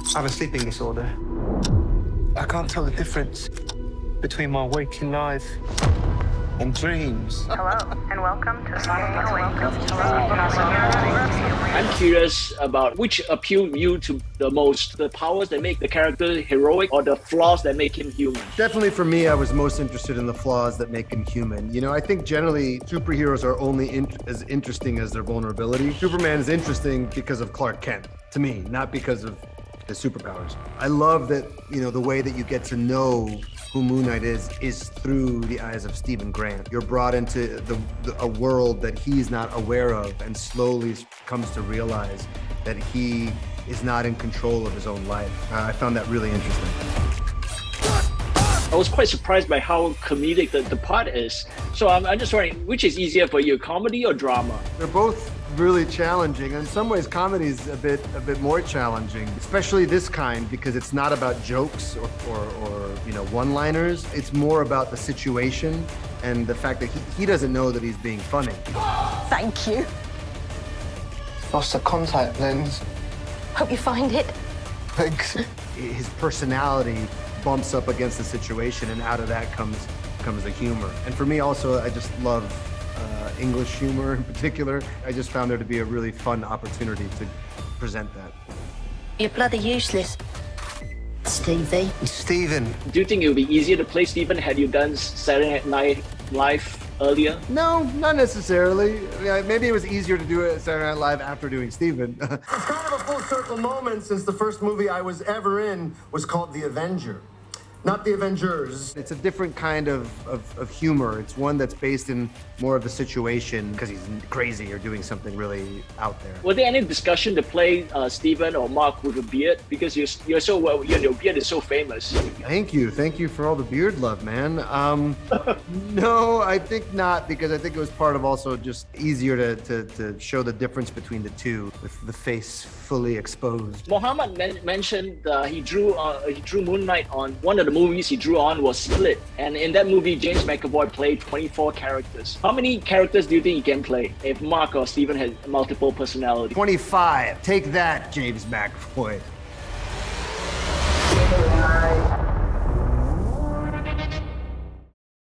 I have a sleeping disorder. I can't tell the difference between my waking life and dreams. Hello, and welcome to I'm curious about which appeal you to the most, the powers that make the character heroic or the flaws that make him human? Definitely for me, I was most interested in the flaws that make him human. You know, I think generally superheroes are only as interesting as their vulnerability. Superman is interesting because of Clark Kent, to me, not because of his superpowers. I love that, you know, the way that you get to know who Moon Knight is through the eyes of Stephen Grant. You're brought into a world that he's not aware of and slowly comes to realize that he is not in control of his own life. I found that really interesting. I was quite surprised by how comedic the part is. So I'm just wondering, which is easier for you, comedy or drama? They're both really challenging. In some ways, comedy is a bit more challenging, especially this kind, because it's not about jokes or you know, one-liners. It's more about the situation and the fact that he doesn't know that he's being funny. Thank you. Lost a contact lens. Hope you find it. Thanks. His personality bumps up against the situation, and out of that comes the humor. And for me also, I just love English humor in particular. I just found there to be a really fun opportunity to present that. You're bloody useless, Stevie. Stephen. Do you think it would be easier to play Stephen had you done Saturday Night Live earlier? No, not necessarily. I mean, maybe it was easier to do it at Saturday Night Live after doing Stephen. It's kind of a full circle moment since the first movie I was ever in was called The Avenger. Not The Avengers. It's a different kind of humor. It's one that's based in more of the situation because he's crazy or doing something really out there. Was there any discussion to play Stephen or Mark with a beard? Because you're so well, your beard is so famous. Thank you for all the beard love, man. No, I think not, because I think it was part of also just easier to show the difference between the two with the face fully exposed. Mohammed mentioned he drew Moon Knight on one of the movies he drew on was Split, and in that movie James McAvoy played 24 characters. How many characters do you think he can play if Mark or Stephen had multiple personalities? 25. Take that, James McAvoy.